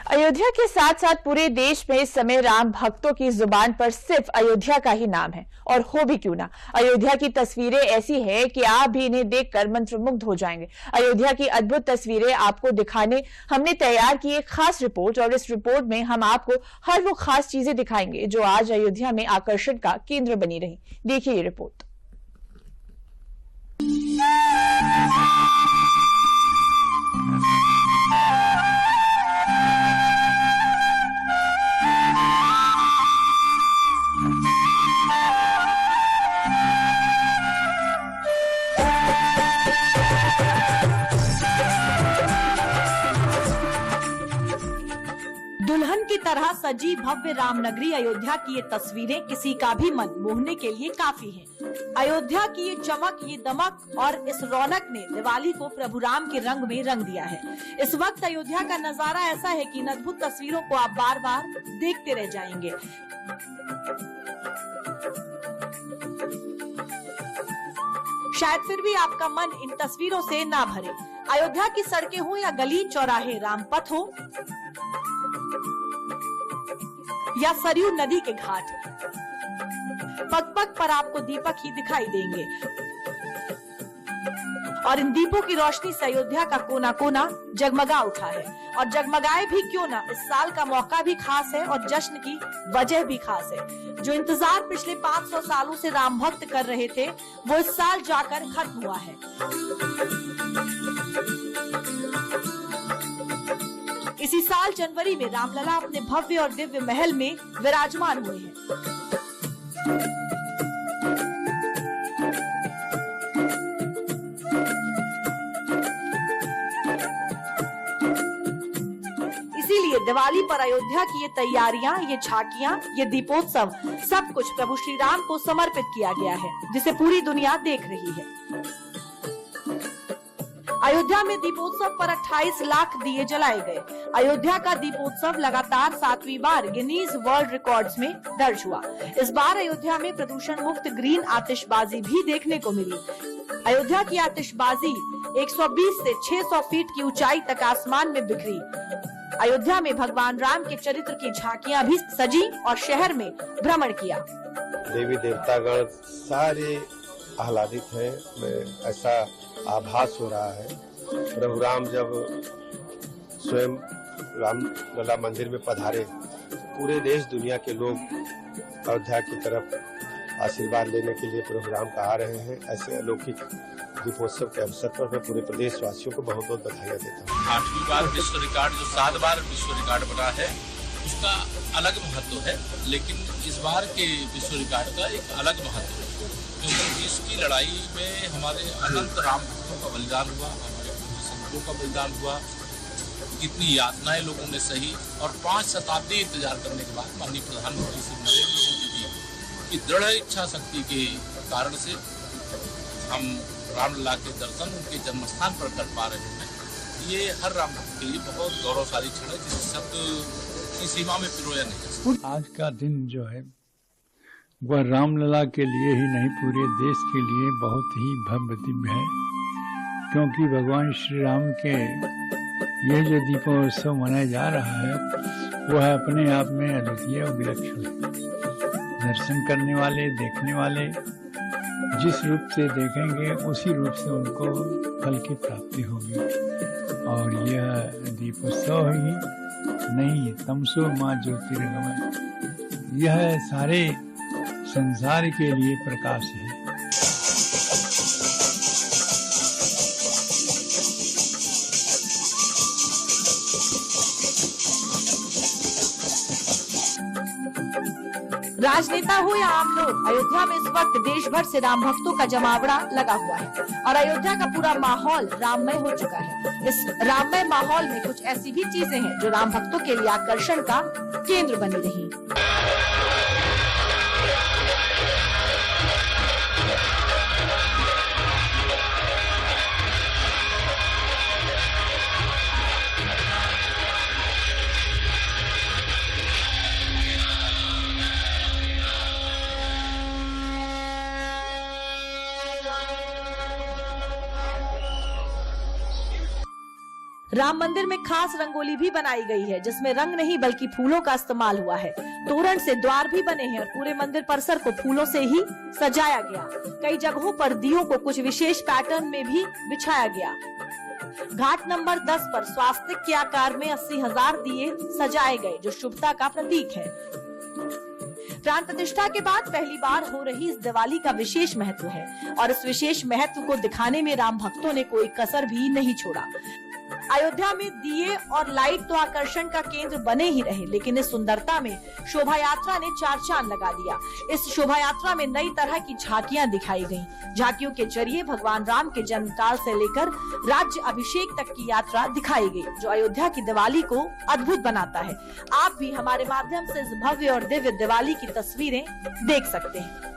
अयोध्या के साथ साथ पूरे देश में इस समय राम भक्तों की जुबान पर सिर्फ अयोध्या का ही नाम है, और हो भी क्यों ना। अयोध्या की तस्वीरें ऐसी है कि आप भी इन्हें देखकर मंत्रमुग्ध हो जाएंगे। अयोध्या की अद्भुत तस्वीरें आपको दिखाने हमने तैयार की एक खास रिपोर्ट, और इस रिपोर्ट में हम आपको हर वो खास चीजें दिखाएंगे जो आज अयोध्या में आकर्षण का केंद्र बनी रही। देखिए ये रिपोर्ट। दुल्हन की तरह सजी भव्य रामनगरी अयोध्या की ये तस्वीरें किसी का भी मन मोहने के लिए काफी हैं। अयोध्या की ये चमक, ये दमक और इस रौनक ने दिवाली को प्रभु राम के रंग में रंग दिया है। इस वक्त अयोध्या का नजारा ऐसा है कि इन अद्भुत तस्वीरों को आप बार बार देखते रह जाएंगे। शायद फिर भी आपका मन इन तस्वीरों से ना भरे। अयोध्या की सड़कें हो या गली चौराहे, रामपथ हो या सरयू नदी के घाट, पग पग पर आपको दीपक ही दिखाई देंगे। और इन दीपों की रोशनी से अयोध्या का कोना कोना जगमगा उठा है। और जगमगाए भी क्यों ना, इस साल का मौका भी खास है और जश्न की वजह भी खास है। जो इंतजार पिछले 500 सालों से राम भक्त कर रहे थे, वो इस साल जाकर खत्म हुआ है। इसी साल जनवरी में रामलला अपने भव्य और दिव्य महल में विराजमान हुए हैं। इसीलिए दिवाली पर अयोध्या की ये तैयारियां, ये झांकियां, ये दीपोत्सव, सब कुछ प्रभु श्री राम को समर्पित किया गया है, जिसे पूरी दुनिया देख रही है। अयोध्या में दीपोत्सव पर 28 लाख दिए जलाए गए। अयोध्या का दीपोत्सव लगातार 7वीं बार गिनीज वर्ल्ड रिकॉर्ड्स में दर्ज हुआ। इस बार अयोध्या में प्रदूषण मुक्त ग्रीन आतिशबाजी भी देखने को मिली। अयोध्या की आतिशबाजी 120 से 600 फीट की ऊंचाई तक आसमान में बिखरी। अयोध्या में भगवान राम के चरित्र की झांकियां भी सजी और शहर में भ्रमण किया। देवी देवतागण सारे आह्लादित है। ऐसा आभास हो रहा है प्रभु राम जब स्वयं रामलला मंदिर में पधारे, पूरे देश दुनिया के लोग अयोध्या की तरफ आशीर्वाद लेने के लिए प्रभु राम का आ रहे हैं। ऐसे अलौकिक दीपोत्सव के अवसर पर मैं पूरे प्रदेश वासियों को बहुत बहुत बधाई देता हूँ। 8वीं बार विश्व रिकॉर्ड, जो 7 बार विश्व रिकॉर्ड बना है, उसका अलग महत्व है। लेकिन इस बार के विश्व रिकॉर्ड का एक अलग महत्व है, क्योंकि इसकी लड़ाई में हमारे अनंत राम भक्तों का बलिदान हुआ, हमारे संतों का बलिदान हुआ, कितनी यातनाएं लोगों ने सही। और 5 शताब्दी इंतजार करने के बाद माननीय प्रधानमंत्री श्री नरेंद्र मोदी जी की दृढ़ इच्छा शक्ति के कारण से हम रामलला के दर्शन उनके जन्म स्थान पर कर पा रहे हैं। ये हर राम भक्त के लिए बहुत गौरवशाली क्षण है, जिसे शब्द की सीमा में पिरोया नहीं जा सकता। आज का दिन जो है वह रामलला के लिए ही नहीं, पूरे देश के लिए बहुत ही भव्य दिव्य है, क्योंकि भगवान श्री राम के यह जो दीपोत्सव मनाया जा रहा है वह अपने आप में अद्वितीय और विलक्षण है। दर्शन करने वाले, देखने वाले जिस रूप से देखेंगे उसी रूप से उनको फल की प्राप्ति होगी। और यह दीपोत्सव ही नहीं, तमसो मां ज्योतिर्गमय, यह सारे संसार के लिए प्रकाश है। राजनेता हो या आम लोग, अयोध्या में इस वक्त देश भर से राम भक्तों का जमावड़ा लगा हुआ है और अयोध्या का पूरा माहौल राममय हो चुका है। इस राममय माहौल में कुछ ऐसी भी चीजें हैं जो राम भक्तों के लिए आकर्षण का केंद्र बनी रही। राम मंदिर में खास रंगोली भी बनाई गई है, जिसमें रंग नहीं बल्कि फूलों का इस्तेमाल हुआ है। तोरण से द्वार भी बने हैं और पूरे मंदिर परिसर को फूलों से ही सजाया गया। कई जगहों पर दियों को कुछ विशेष पैटर्न में भी बिछाया गया। घाट नंबर 10 पर स्वास्तिक के आकार में 80,000 दिए सजाए गए, जो शुभता का प्रतीक है। प्राण प्रतिष्ठा के बाद पहली बार हो रही इस दिवाली का विशेष महत्व है और इस विशेष महत्व को दिखाने में राम भक्तों ने कोई कसर भी नहीं छोड़ा। अयोध्या में दिए और लाइट तो आकर्षण का केंद्र बने ही रहे, लेकिन इस सुंदरता में शोभा यात्रा ने चार चांद लगा दिया। इस शोभा यात्रा में नई तरह की झांकियां दिखाई गईं। झांकियों के जरिए भगवान राम के जन्म काल से लेकर राज्य अभिषेक तक की यात्रा दिखाई गई, जो अयोध्या की दिवाली को अद्भुत बनाता है। आप भी हमारे माध्यम से इस भव्य और दिव्य दिवाली की तस्वीरें देख सकते हैं।